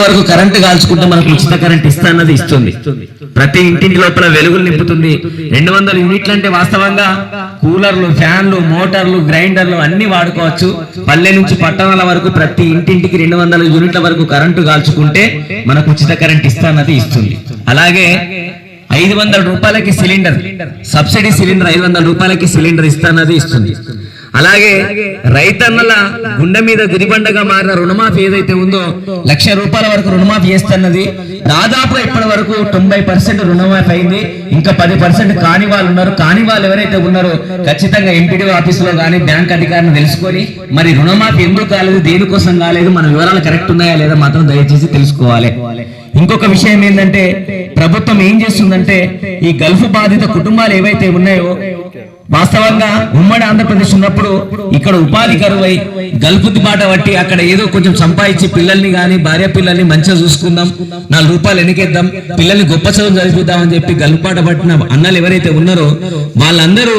వరకు కరెంటు కాల్చుకుంటే మనకు ఉచిత కరెంట్ ఇస్తానది ఇస్తుంది. ప్రతి ఇంటింటి లోపల వెలుగులు నింపుతుంది. 200 యూనిట్లు అంటే వాస్తవంగా కూలర్లు, ఫ్యాన్లు, మోటార్లు, గ్రైండర్లు అన్ని వాడుకోవచ్చు. పల్లె నుంచి పట్టణాల వరకు ప్రతి ఇంటింటికి 200 యూనిట్ల వరకు కరెంటు కాల్చుకుంటే మనకు ఉచిత కరెంట్ ఇస్తానది ఇస్తుంది. అలాగే 500 రూపాయలకి సిలిండర్, సబ్సిడీ సిలిండర్ 500 రూపాయలకి సిలిండర్ ఇస్తానది ఇస్తుంది. అలాగే రైతన్నల గుండె మీద గుదిబండగా మారిన రుణమాఫీ ఏదైతే ఉందో 1,00,000 రూపాయల వరకు రుణమాఫీ చేస్తున్నది. దాదాపు ఇప్పటి వరకు 90% రుణమాఫీ అయింది. ఇంకా 10% కాని వాళ్ళు ఉన్నారు. కాని వాళ్ళు ఎవరైతే ఉన్నారో ఖచ్చితంగా ఎంపీడీఓ ఆఫీసులో కానీ బ్యాంక్ అధికారిని తెలుసుకొని మరి రుణమాఫీ ఎందుకు కాలేదు, దేనికోసం కాలేదు, మన వివరాలు కరెక్ట్ ఉన్నాయా లేదా మాత్రం దయచేసి తెలుసుకోవాలి. ఇంకొక విషయం ఏంటంటే ప్రభుత్వం ఏం చేస్తుందంటే ఈ గల్ఫ్ బాధిత కుటుంబాలు ఏవైతే ఉన్నాయో వాస్తవంగా ఉమ్మడి ఆంధ్రప్రదేశ్ ఉన్నప్పుడు ఇక్కడ ఉపాధి కరువై గల్ఫ్ బాట పట్టి అక్కడ ఏదో కొంచెం సంపాదించి పిల్లల్ని కానీ భార్య పిల్లల్ని మంచిగా చూసుకుందాం, 4 రూపాయలు ఎన్నికేద్దాం, పిల్లల్ని గొప్ప చదువు చదివిద్దామని చెప్పి గల్ఫ్ బాట పట్టిన అన్నలు ఎవరైతే ఉన్నారో వాళ్ళందరూ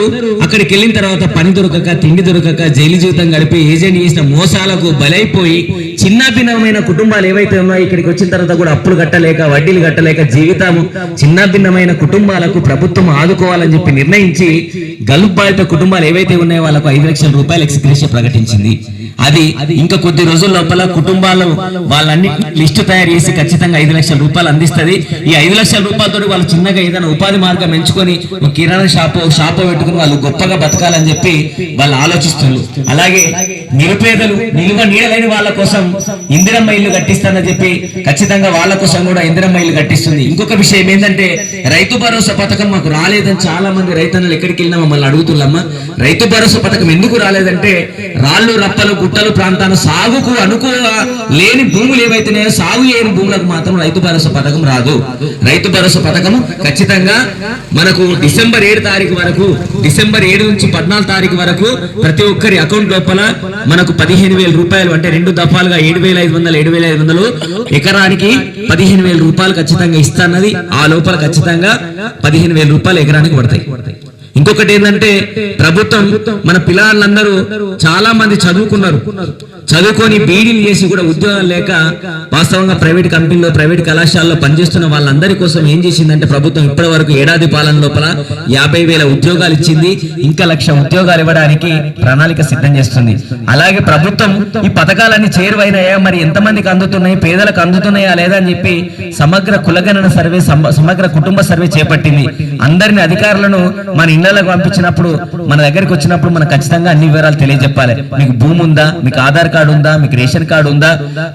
అక్కడికి వెళ్ళిన తర్వాత పని దొరకక, తిండి దొరకక, జైలు జీవితం గడిపి ఏజెంట్ చేసిన మోసాలకు బలైపోయి చిన్న భిన్నమైన కుటుంబాలు ఏవైతే ఉన్నాయో ఇక్కడికి వచ్చిన తర్వాత కూడా అప్పులు కట్టలేక, వడ్డీలు కట్టలేక జీవితం చిన్న భిన్నమైన కుటుంబాలకు ప్రభుత్వం ఆదుకోవాలని చెప్పి నిర్ణయించి గల్ఫ్ బాధిత కుటుంబాలు ఏవైతే ఉన్నాయో వాళ్ళకు 5 లక్షల రూపాయలు ఎక్స్గ్రేషియా ప్రకటించింది. అది ఇంకా కొద్ది రోజుల లోపల కుటుంబాలు వాళ్ళన్ని లిస్టు తయారు చేసి ఖచ్చితంగా 5 లక్షల రూపాయలు అందిస్తుంది. ఈ 5 లక్షల రూపాయలతో వాళ్ళు చిన్నగా ఏదైనా ఉపాధి మార్గం ఎంచుకొని కిరాణా షాపో పెట్టుకుని వాళ్ళు గొప్పగా బతకాలని చెప్పి వాళ్ళు ఆలోచిస్తున్నారు. అలాగే నిరుపేదలు, నిలువ నీడలేని వాళ్ళ కోసం ఇందిరమ్మ ఇల్లు కట్టిస్తానని చెప్పి ఖచ్చితంగా వాళ్ళ కోసం కూడా ఇందిరమ్మ ఇల్లు కట్టిస్తుంది. ఇంకొక విషయం ఏంటంటే రైతు భరోసా పథకం మాకు రాలేదని చాలా మంది రైతన్నలు ఎక్కడికి వెళ్ళినా మమ్మల్ని అడుగుతున్నామా. రైతు భరోసా పథకం ఎందుకు రాలేదంటే రాళ్ళు, రప్పలు, గుట్టలు ప్రాంతాలు సాగుకు అనుకూలంగా లేని భూములు ఏవైతున్నాయో సాగు చేయని భూములకు మాత్రం రైతు భరోసా పథకం రాదు. రైతు భరోసా పథకం ఖచ్చితంగా మనకు డిసెంబర్ 7 తారీఖు వరకు, డిసెంబర్ 7 నుంచి 14 తారీఖు వరకు ప్రతి ఒక్కరి అకౌంట్ లోపల మనకు 15,000 రూపాయలు అంటే 2 దఫాలుగా 7,500 ఎకరానికి 15,000 రూపాయలు ఖచ్చితంగా ఇస్తాన్నది. ఆ లోపల ఖచ్చితంగా 15,000 రూపాయలు ఎకరానికి పడతాయి. ఇంకొకటి ఏంటంటే ప్రభుత్వం మన పిల్లలందరూ చాలా మంది చదువుకొని బీడీలు చేసి కూడా ఉద్యోగాలు లేక వాస్తవంగా ప్రైవేట్ కంపెనీలో, ప్రైవేట్ కళాశాలలో పనిచేస్తున్న వాళ్ళందరి కోసం ఏం చేసిందంటే ప్రభుత్వం ఇప్పటి వరకు ఏడాది పాలన లోపల 50,000 ఉద్యోగాలు ఇచ్చింది. ఇంకా 1,00,000 ఉద్యోగాలు ఇవ్వడానికి ప్రణాళిక సిద్ధం చేస్తుంది. అలాగే ప్రభుత్వం ఈ పథకాలన్నీ చేరువైనాయా, మరి ఎంతమందికి అందుతున్నాయి, పేదలకు అందుతున్నాయా లేదా అని చెప్పి సమగ్ర కులగణన సర్వే, సమగ్ర కుటుంబ సర్వే చేపట్టింది. అందరిని అధికారులను మన ఇళ్లకు పంపించినప్పుడు, మన దగ్గరికి వచ్చినప్పుడు మనం ఖచ్చితంగా అన్ని వివరాలు తెలియజెప్పాలి. మీకు భూమి ఉందా, మీకు ఆధార్ కార్డు ఉందా, మీకు రేషన్ కార్డు ఉందా,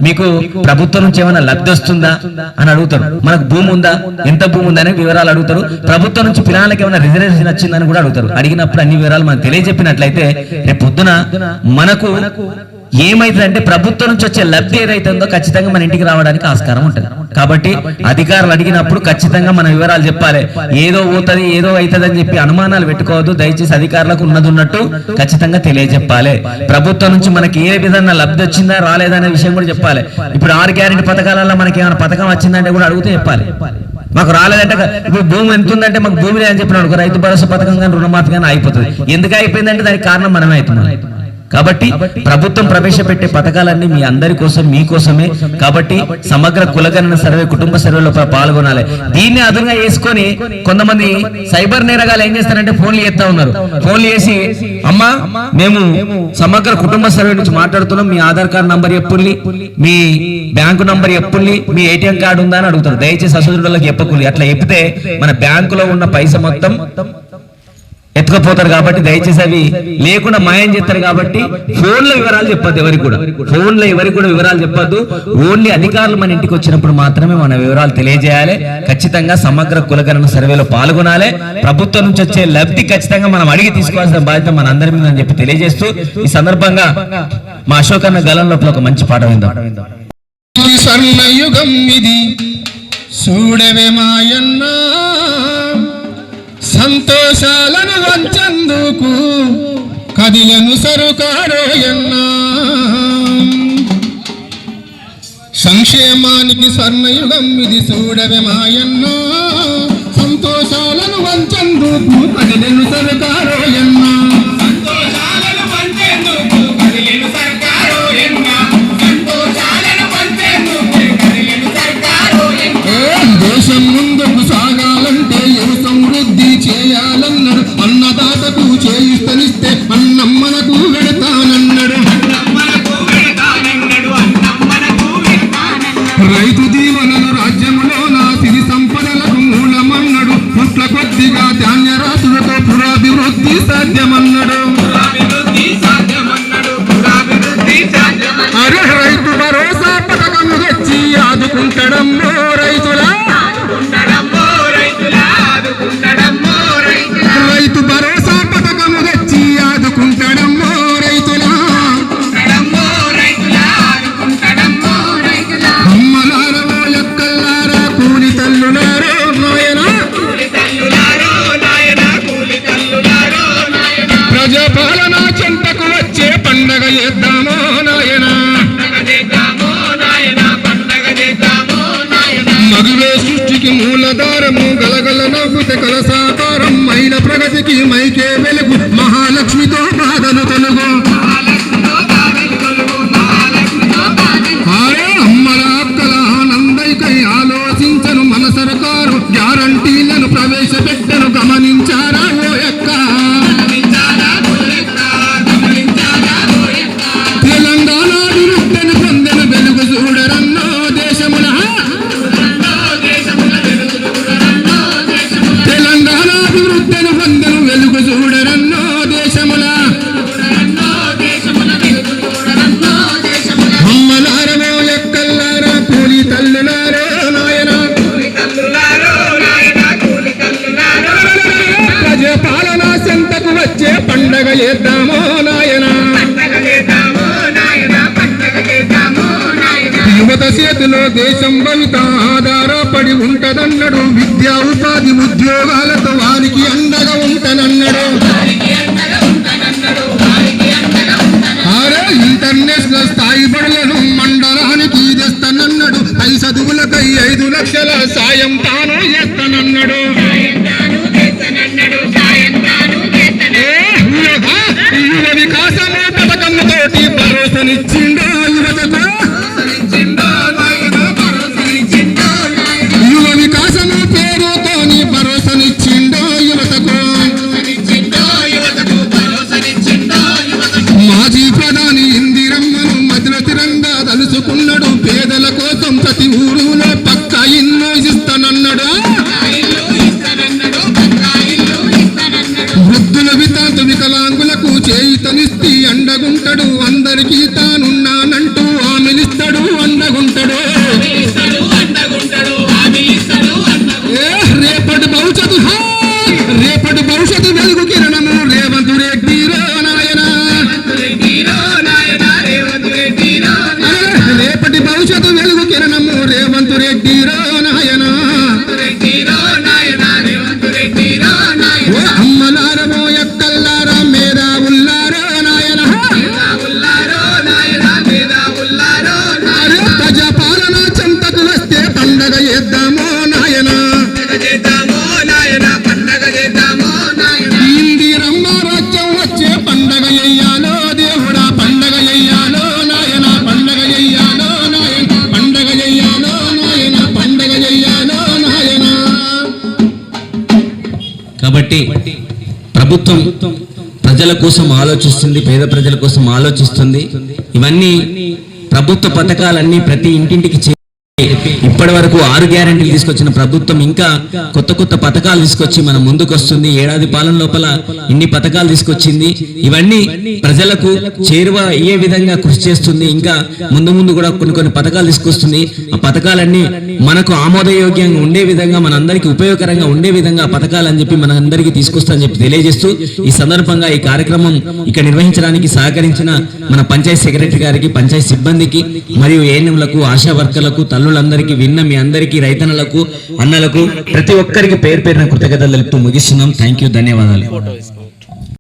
మీకు ప్రభుత్వం నుంచి ఏమైనా లబ్ధి వస్తుందా అని అడుగుతారు. మనకు భూమి ఉందా, ఎంత భూమి ఉందా అనే వివరాలు అడుగుతారు. ప్రభుత్వం నుంచి పిల్లలకి ఏమైనా రిజర్వేషన్ వచ్చిందని కూడా అడుగుతారు. అడిగినప్పుడు అన్ని వివరాలు మనం తెలియజెప్పినట్లయితే రేపు పొద్దున మనకు ఏమైతుందంటే ప్రభుత్వం నుంచి వచ్చే లబ్ధి ఏదైతే ఉందో ఖచ్చితంగా మన ఇంటికి రావడానికి ఆస్కారం ఉంటుంది. కాబట్టి అధికారులు అడిగినప్పుడు ఖచ్చితంగా మన వివరాలు చెప్పాలి. ఏదో పోతుంది, ఏదో అవుతుంది అని చెప్పి అనుమానాలు పెట్టుకోవద్దు. దయచేసి అధికారులకు ఉన్నది ఉన్నట్టు ఖచ్చితంగా తెలియజెప్పాలి. ప్రభుత్వం నుంచి మనకి ఏ విధంగా లబ్ధి వచ్చిందా రాలేదా అనే విషయం కూడా చెప్పాలి. ఇప్పుడు 6 గ్యారెంటీ పథకాలలో మనకి ఏమైనా పథకం వచ్చిందంటే కూడా అడిగితే చెప్పాలి. మాకు రాలేదంటే ఇప్పుడు భూమి ఎంత ఉందంటే మాకు భూమి లేదని చెప్పిన రైతు భరోసా పథకం కానీ రుణమాఫీ కానీ అయిపోతుంది. ఎందుకు అయిపోయిందంటే దానికి కారణం మనమే అవుతున్నాం. కాబట్టి ప్రభుత్వం ప్రవేశపెట్టే పథకాలన్నీ మీ అందరి కోసం, మీకోసమే. కాబట్టి సమగ్ర కులగణన సర్వే, కుటుంబ సర్వేలో పాల్గొనాలి. దీన్ని అదునుగా చేసుకొని కొంతమంది సైబర్ నేరగాలు ఏం చేస్తారంటే ఫోన్లు చేస్తా ఉన్నారు. ఫోన్లు చేసి అమ్మా మేము సమగ్ర కుటుంబ సర్వే నుంచి మాట్లాడుతున్నాం, మీ ఆధార్ కార్డు నంబర్ చెప్పుల్ని, మీ బ్యాంకు నంబర్ చెప్పుల్ని, మీ ఏటీఎం కార్డు ఉందా అని అడుగుతారు. దయచేసి అసలు చెప్పకూడదు. అట్లా చెప్తే మన బ్యాంకులో ఉన్న పైసా మొత్తం ఎత్తుకపోతారు. కాబట్టి దయచేసి అవి లేకుండా మాయం చేస్తారు. కాబట్టి ఫోన్లో వివరాలు చెప్పొద్దు, ఎవరికి కూడా వివరాలు చెప్పొద్దు. ఓన్లీ అధికారులు మన ఇంటికి వచ్చినప్పుడు మాత్రమే మన వివరాలు తెలియజేయాలి. ఖచ్చితంగా సమగ్ర కులగణన సర్వేలో పాల్గొనాలి. ప్రభుత్వం నుంచి వచ్చే లబ్ధి ఖచ్చితంగా మనం అడిగి తీసుకోవాల్సిన బాధ్యత మన అందరి మీద అని చెప్పి తెలియజేస్తూ ఈ సందర్భంగా మా అశోక్ అన్న గలం లోపల ఒక మంచి పాట విందాం. సంతోషాలను వంచందుకు కదిలను సరుకారోయన్నా, సంక్షేమానికి స్వర్ణయుగం ఇది చూడవే మాయన్నా, సంతోషాలను వంచందుకు కదిలను సరుకారోయన్నా, సంతోషాలను వంచెందుకు కదిలను సరుకారోయన్నా, సంతోషాలను వంచెందుకు కదిలను ఆదుకుంటాడమ్మో రైతులా రైతు భరోసా పథకము తెచ్చి ఆదుకుంటాడమ్మో రైతులా అమ్మలారో ఎక్కల్లారా కూలి తల్లులారో నాయనా ప్రజాపాలన చెంతకు వచ్చే పండగ చేద్దామో నాయనా మగువే సృష్టికి మూలధారము గలగల నవ్వుతే కలసాకారం అయిన ప్రగతికి మైకే వెలుగు మహాలక్ష్మితో బాధలు తొలుగు ఆరే అమ్మల అక్కల ఆనందైకై ఆలోచించను మన సర్కారు గ్యారంటీలను ప్రవేశపెట్టను గమనించారా ఓ యక్క తెలంగాణ అభివృద్ధిని పొందెను వెలుగు చూడరన్నో దేశమున తెలంగాణ అభివృద్ధిని పొందెను వెలుగు చూడరన్నో దేశమున అమ్మలారమో ఎక్కల్లారా కూలి తల్లులారో నాయనా ప్రజాపాలన చెంతకు వచ్చే పండగ చేద్దామో నాయనా యువత చేతిలో దేశం భవిత ఆధారపడి ఉంటదన్నాడు విద్యా ఉపాధి ఉద్యోగాలతో వారికి అండగా ఉంటనన్నాడు అరే ఇంటర్నేషనల్ స్థాయి బడులను మండలానికి తెస్తానన్నాడు పై చదువులకై 5 లక్షల సాయం తాను చేస్తానన్నాడు యువ వికాసము పథకంతోటి భరోసానిచ్చిండో యువతకు యువ వికాసము పేరుతోని భరోసానిచ్చిండో యువతకు మాజీ ప్రధాని ఇందిరమ్మను మధ్యలో తిరంగా తలుసుకున్నాడు పేదల కోసం ప్రతి ఊరులో పక్క ఇల్లు ఇస్తానన్నాడు వృద్ధుల వితాంతు వికలాంగులకు చేయితనిస్తి అండగుంటాడు అందరికీ తానున్నానంటూ హామీలిస్తాడు అండగుంటాడు రేపటి భవిష్యత్తు వెలుగు కిరణము రేవంత్ రెడ్డి నాయనా రేపటి భవిష్యత్తు వెలుగు కిరణము రేవంత్ రెడ్డి నాయనా ఓ అమ్మలారమో ఎక్కల్లారా మేధావుల్లారో నాయనా ప్రజాపాలన చెంతకు వస్తే పండగ చేద్దామో నాయనా ఇందిరమ్మ రాజ్యం వచ్చే పండగ చెయ్యాలో దేవుడా పండగ చెయ్యాలో నాయనా పండగ చెయ్యాలో నాయన పండగ చెయ్యాలో నాయన పండగ చెయ్యాలో నాయనా కాబట్టి ప్రభుత్వం ప్రజల కోసం ఆలోచిస్తుంది, పేద ప్రజల కోసం ఆలోచిస్తుంది. ఇవన్నీ ప్రభుత్వ పథకాలన్నీ ప్రతి ఇంటింటికి ఇప్పటి వరకు 6 గ్యారెంటీలు తీసుకొచ్చిన ప్రభుత్వం ఇంకా కొత్త కొత్త పథకాలు తీసుకొచ్చి మన ముందుకు వస్తుంది. ఏడాది పాలన లోపల ఇన్ని పథకాలు తీసుకొచ్చింది. ఇవన్నీ ప్రజలకు చేరువ అయ్యే విధంగా కృషి చేస్తుంది. ఇంకా ముందు ముందు కూడా కొన్ని పథకాలు తీసుకొస్తుంది. ఆ పథకాలన్నీ మనకు ఆమోదయోగ్యంగా ఉండే విధంగా, మనందరికీ ఉపయోగకరంగా ఉండే విధంగా పథకాలు అని చెప్పి మన అందరికీ తీసుకొస్తామని చెప్పి తెలియజేస్తూ ఈ సందర్భంగా ఈ కార్యక్రమం ఇక్కడ నిర్వహించడానికి సహకరించిన మన పంచాయతీ సెక్రటరీ గారికి, పంచాయతీ సిబ్బందికి మరియు ఏఎన్ఎంలకు, ఆశా వర్కర్లకు, తల్లులందరికీ, విన్న మీ అందరికీ, రైతన్నలకు, అన్నలకు ప్రతి ఒక్కరికి పేరు పేరున కృతజ్ఞతలు తెలుపుతూ ముగిస్తున్నాం. థ్యాంక్ యూ, ధన్యవాదాలు.